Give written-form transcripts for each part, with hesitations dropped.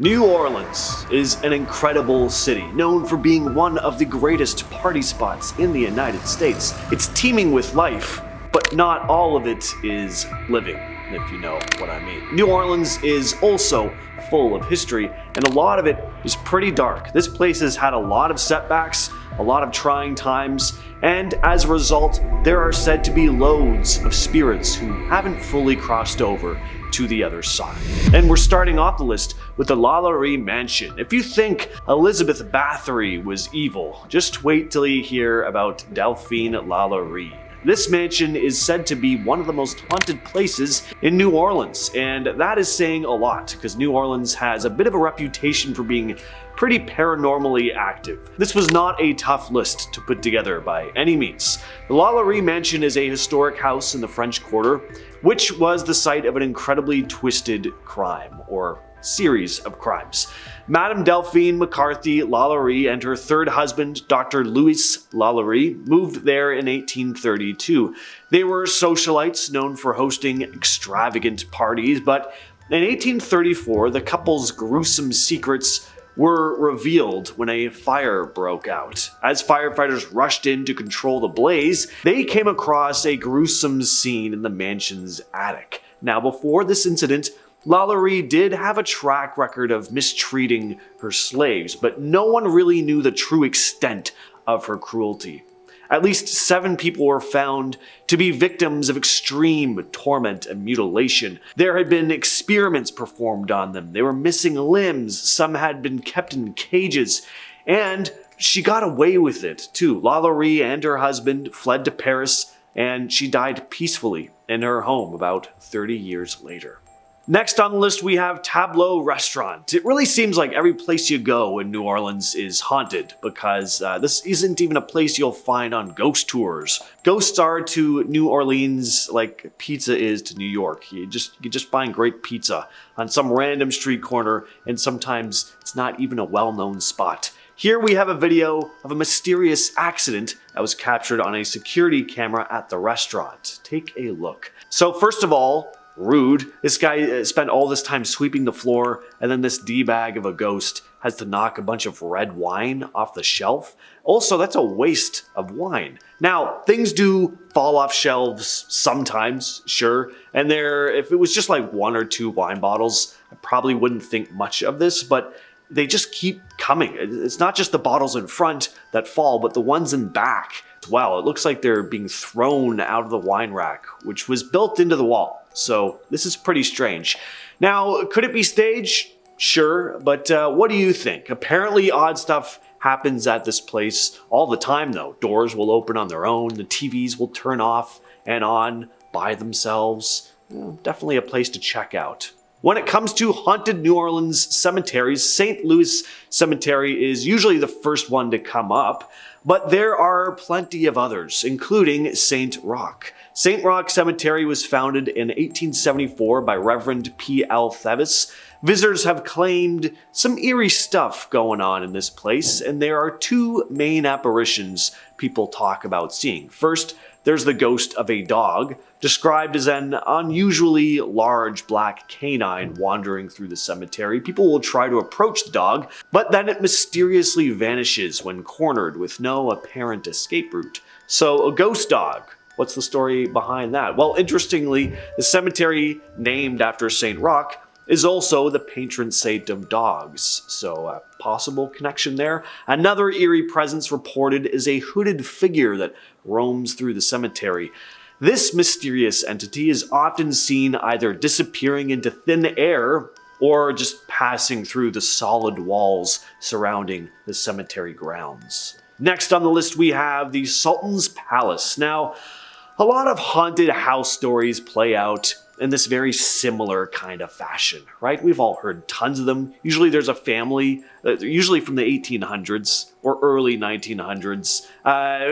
New Orleans is an incredible city, known for being one of the greatest party spots in the United States. It's teeming with life, but not all of it is living, if you know what I mean. New Orleans is also full of history, and a lot of it is pretty dark. This place has had a lot of setbacks, a lot of trying times, and as a result, there are said to be loads of spirits who haven't fully crossed over to the other side. And we're starting off the list with the Lalaurie Mansion. If you think Elizabeth Bathory was evil, just wait till you hear about Delphine Lalaurie. This mansion is said to be one of the most haunted places in New Orleans, and that is saying a lot because New Orleans has a bit of a reputation for being pretty paranormally active. This was not a tough list to put together by any means. The Lalaurie Mansion is a historic house in the French Quarter, which was the site of an incredibly twisted crime, or series of crimes. Madame Delphine McCarthy Lalaurie and her third husband, Dr. Louis Lalaurie, moved there in 1832. They were socialites known for hosting extravagant parties, but in 1834, the couple's gruesome secrets were revealed when a fire broke out. As firefighters rushed in to control the blaze, they came across a gruesome scene in the mansion's attic. Now, before this incident, Lalaurie did have a track record of mistreating her slaves, but no one really knew the true extent of her cruelty. At least 7 people were found to be victims of extreme torment and mutilation. There had been experiments performed on them. They were missing limbs. Some had been kept in cages. And she got away with it, too. Lalaurie and her husband fled to Paris, and she died peacefully in her home about 30 years later. Next on the list, we have Tableau Restaurant. It really seems like every place you go in New Orleans is haunted because this isn't even a place you'll find on ghost tours. Ghosts are to New Orleans like pizza is to New York. You just find great pizza on some random street corner, and sometimes it's not even a well-known spot. Here we have a video of a mysterious accident that was captured on a security camera at the restaurant. Take a look. So first of all, rude. This guy spent all this time sweeping the floor, and then this D-bag of a ghost has to knock a bunch of red wine off the shelf. Also, that's a waste of wine. Now, things do fall off shelves sometimes, sure, and if it was just like 1 or 2 wine bottles, I probably wouldn't think much of this, but they just keep coming. It's not just the bottles in front that fall, but the ones in back as well. It looks like they're being thrown out of the wine rack, which was built into the wall. So this is pretty strange. Now, could it be staged? Sure, but what do you think? Apparently odd stuff happens at this place all the time though. Doors will open on their own, the TVs will turn off and on by themselves. Definitely a place to check out. When it comes to haunted New Orleans cemeteries, St. Louis Cemetery is usually the first one to come up, but there are plenty of others, including St. Roch. St. Roch Cemetery was founded in 1874 by Reverend P.L. Thevis. Visitors have claimed some eerie stuff going on in this place, and there are 2 main apparitions people talk about seeing. First, there's the ghost of a dog, described as an unusually large black canine wandering through the cemetery. People will try to approach the dog, but then it mysteriously vanishes when cornered with no apparent escape route. So a ghost dog. What's the story behind that? Well, interestingly, the cemetery named after St. Roch is also the patron saint of dogs, so a possible connection there. Another eerie presence reported is a hooded figure that roams through the cemetery. This mysterious entity is often seen either disappearing into thin air or just passing through the solid walls surrounding the cemetery grounds. Next on the list, we have the Sultan's Palace. Now, a lot of haunted house stories play out in this very similar kind of fashion, right? We've all heard tons of them. Usually there's a family, usually from the 1800s or early 1900s.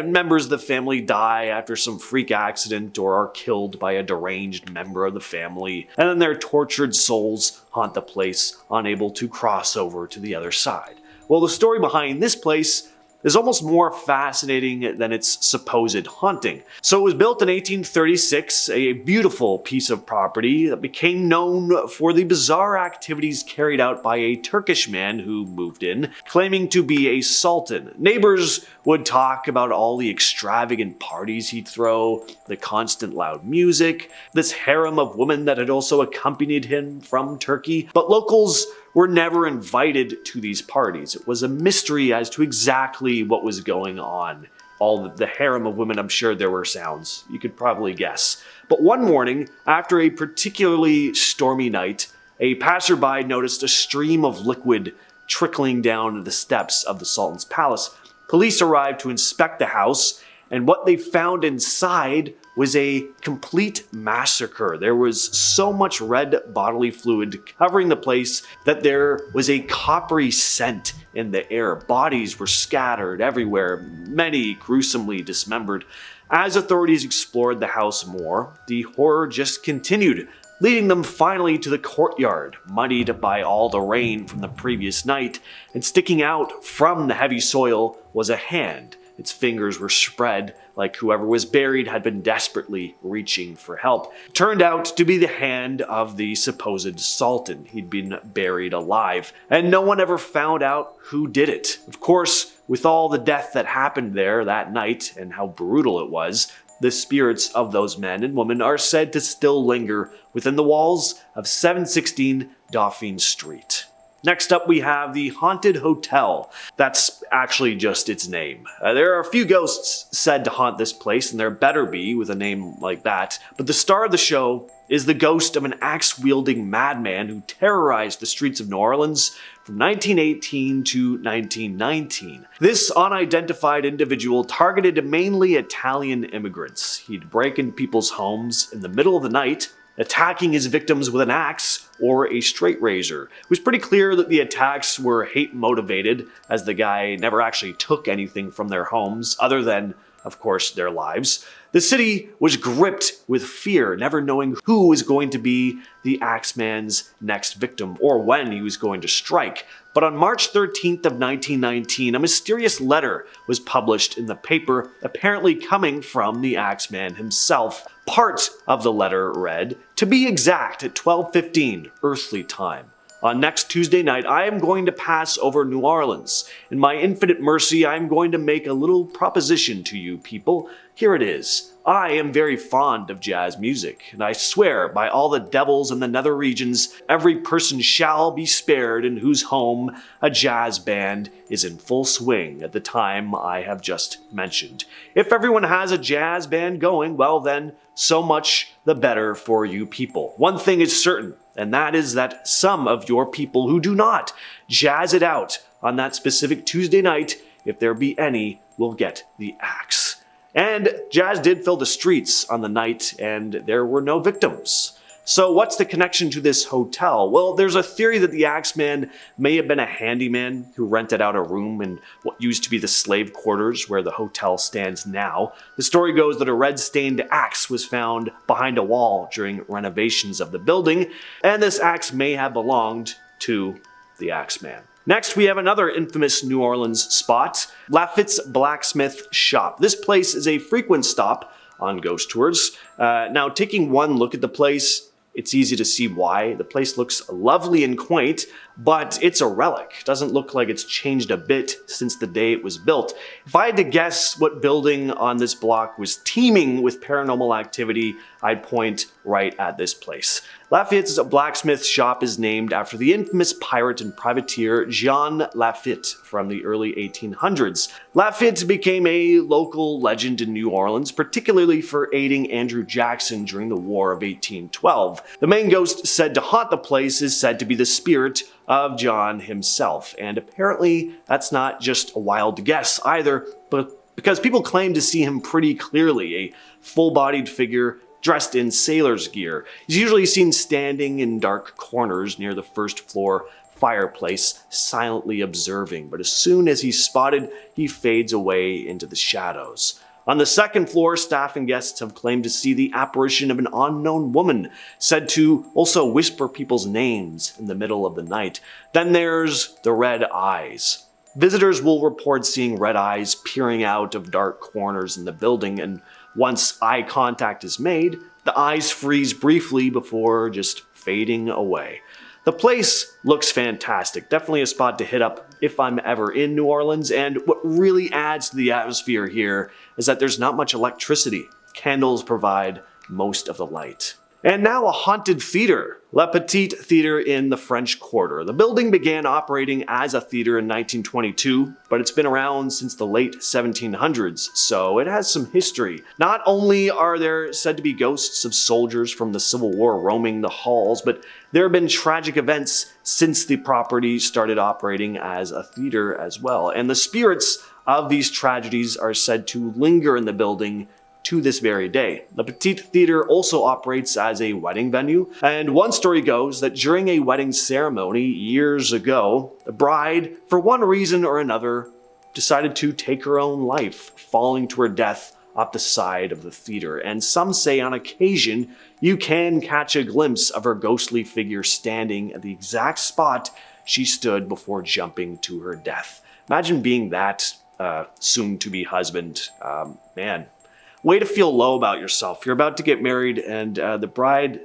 Members of the family die after some freak accident or are killed by a deranged member of the family, and then their tortured souls haunt the place, unable to cross over to the other side. Well, the story behind this place is almost more fascinating than its supposed haunting. So it was built in 1836, a beautiful piece of property that became known for the bizarre activities carried out by a Turkish man who moved in, claiming to be a sultan. Neighbors would talk about all the extravagant parties he'd throw, the constant loud music, this harem of women that had also accompanied him from Turkey, but locals were never invited to these parties. It was a mystery as to exactly what was going on. All the harem of women, I'm sure there were sounds. You could probably guess. But one morning, after a particularly stormy night, a passerby noticed a stream of liquid trickling down the steps of the Sultan's palace. Police arrived to inspect the house, and what they found inside was a complete massacre. There was so much red bodily fluid covering the place that there was a coppery scent in the air. Bodies were scattered everywhere, many gruesomely dismembered. As authorities explored the house more, the horror just continued, leading them finally to the courtyard, muddied by all the rain from the previous night, and sticking out from the heavy soil was a hand. Its fingers were spread like whoever was buried had been desperately reaching for help. It turned out to be the hand of the supposed Sultan. He'd been buried alive, and no one ever found out who did it. Of course, with all the death that happened there that night and how brutal it was, the spirits of those men and women are said to still linger within the walls of 716 Dauphine Street. Next up, we have the Haunted Hotel. That's actually just its name. There are a few ghosts said to haunt this place, and there better be with a name like that. But the star of the show is the ghost of an axe-wielding madman who terrorized the streets of New Orleans from 1918 to 1919. This unidentified individual targeted mainly Italian immigrants. He'd break into people's homes in the middle of the night, attacking his victims with an axe or a straight razor. It was pretty clear that the attacks were hate motivated, as the guy never actually took anything from their homes other than, of course, their lives. The city was gripped with fear, never knowing who was going to be the Axeman's next victim or when he was going to strike. But on March 13th of 1919, a mysterious letter was published in the paper, apparently coming from the Axeman himself. Part of the letter read, "To be exact, at 12:15 earthly time. On next Tuesday night, I am going to pass over New Orleans. In my infinite mercy, I am going to make a little proposition to you people. Here it is. I am very fond of jazz music, and I swear by all the devils in the nether regions, every person shall be spared in whose home a jazz band is in full swing at the time I have just mentioned. If everyone has a jazz band going, well then, so much the better for you people. One thing is certain, and that is that some of your people who do not jazz it out on that specific Tuesday night, if there be any, will get the axe." And jazz did fill the streets on the night, and there were no victims. So what's the connection to this hotel? Well, there's a theory that the Axeman may have been a handyman who rented out a room in what used to be the slave quarters where the hotel stands now. The story goes that a red-stained axe was found behind a wall during renovations of the building, and this axe may have belonged to the Axeman. Next, we have another infamous New Orleans spot, Lafitte's Blacksmith Shop. This place is a frequent stop on ghost tours. Now, taking one look at the place, it's easy to see why. The place looks lovely and quaint, but it's a relic. It doesn't look like it's changed a bit since the day it was built. If I had to guess what building on this block was teeming with paranormal activity, I'd point right at this place. Lafitte's Blacksmith Shop is named after the infamous pirate and privateer Jean Lafitte from the early 1800s. Lafitte became a local legend in New Orleans, particularly for aiding Andrew Jackson during the War of 1812. The main ghost said to haunt the place is said to be the spirit of John himself, and apparently that's not just a wild guess either, but because people claim to see him pretty clearly, a full-bodied figure dressed in sailor's gear. He's usually seen standing in dark corners near the first floor fireplace, silently observing, but as soon as he's spotted, he fades away into the shadows. On the second floor, staff and guests have claimed to see the apparition of an unknown woman, said to also whisper people's names in the middle of the night. Then there's the red eyes. Visitors will report seeing red eyes peering out of dark corners in the building, and once eye contact is made, the eyes freeze briefly before just fading away. The place looks fantastic, definitely a spot to hit up if I'm ever in New Orleans, and what really adds to the atmosphere here is that there's not much electricity. Candles provide most of the light. And now a haunted theater, Le Petit Theatre in the French Quarter. The building began operating as a theater in 1922, but it's been around since the late 1700s, so it has some history. Not only are there said to be ghosts of soldiers from the Civil War roaming the halls, but there have been tragic events since the property started operating as a theater as well. And the spirits of these tragedies are said to linger in the building to this very day. The Petit Theatre also operates as a wedding venue, and one story goes that during a wedding ceremony years ago, the bride, for one reason or another, decided to take her own life, falling to her death up the side of the theater. And some say on occasion you can catch a glimpse of her ghostly figure standing at the exact spot she stood before jumping to her death. Imagine being that soon-to-be husband. Man. Way to feel low about yourself. You're about to get married, and the bride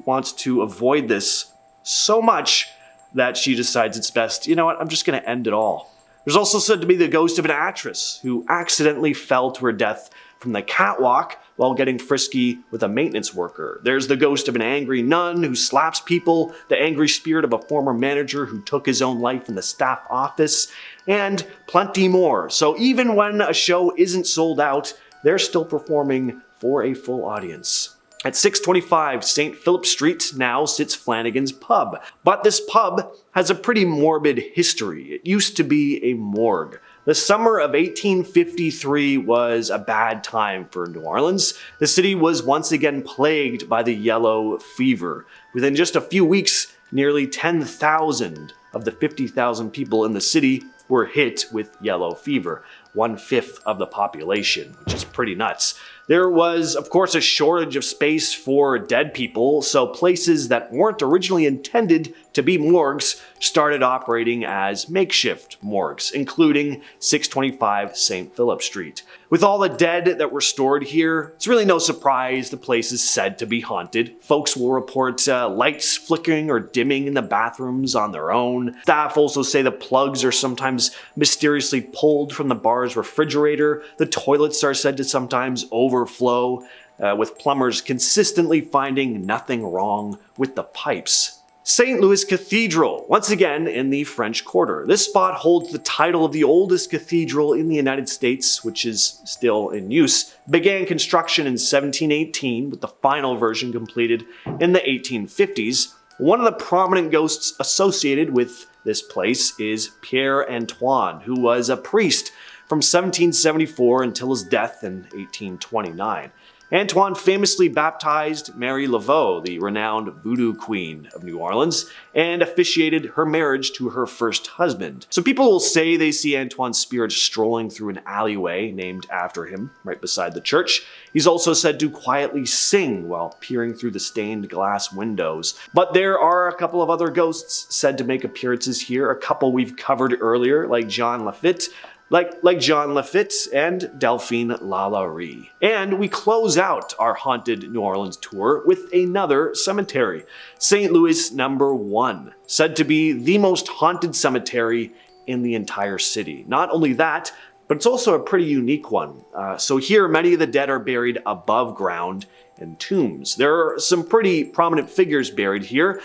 wants to avoid this so much that she decides it's best, you know what, I'm just going to end it all. There's also said to be the ghost of an actress who accidentally fell to her death from the catwalk while getting frisky with a maintenance worker. There's the ghost of an angry nun who slaps people, the angry spirit of a former manager who took his own life in the staff office, and plenty more. So even when a show isn't sold out, they're still performing for a full audience. At 625 St. Philip Street now sits Flanagan's Pub, but this pub has a pretty morbid history. It used to be a morgue. The summer of 1853 was a bad time for New Orleans. The city was once again plagued by the yellow fever. Within just a few weeks, nearly 10,000 of the 50,000 people in the city were hit with yellow fever, 1/5 of the population, which is pretty nuts. There was, of course, a shortage of space for dead people, so places that weren't originally intended to be morgues started operating as makeshift morgues, including 625 St. Philip Street. With all the dead that were stored here, it's really no surprise the place is said to be haunted. Folks will report lights flickering or dimming in the bathrooms on their own. Staff also say the plugs are sometimes mysteriously pulled from the bar's refrigerator. The toilets are said to sometimes overflow, with plumbers consistently finding nothing wrong with the pipes. St. Louis Cathedral, once again in the French Quarter. This spot holds the title of the oldest cathedral in the United States, which is still in use. Began construction in 1718, with the final version completed in the 1850s. One of the prominent ghosts associated with this place is Pierre Antoine, who was a priest from 1774 until his death in 1829. Antoine famously baptized Mary Laveau, the renowned voodoo queen of New Orleans, and officiated her marriage to her first husband. So people will say they see Antoine's spirit strolling through an alleyway named after him, right beside the church. He's also said to quietly sing while peering through the stained glass windows. But there are a couple of other ghosts said to make appearances here, a couple we've covered earlier, like John Lafitte, and Delphine Lalaurie. And we close out our haunted New Orleans tour with another cemetery, St. Louis number 1, said to be the most haunted cemetery in the entire city. Not only that, but it's also a pretty unique one. So here, many of the dead are buried above ground in tombs. There are some pretty prominent figures buried here,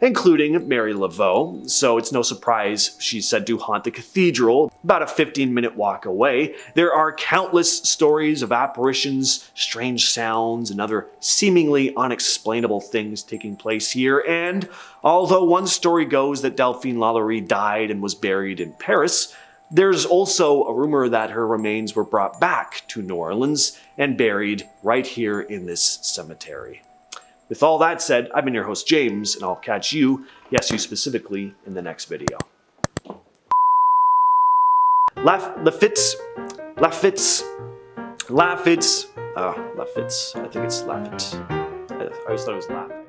including Mary Laveau, so it's no surprise she's said to haunt the cathedral, about a 15-minute walk away. There are countless stories of apparitions, strange sounds, and other seemingly unexplainable things taking place here, and although one story goes that Delphine Lalaurie died and was buried in Paris, there's also a rumor that her remains were brought back to New Orleans and buried right here in this cemetery. With all that said, I've been your host, James, and I'll catch you, yes, you specifically, in the next video. Lafitte, I think it's Lafitte. I always thought it was Lafitte.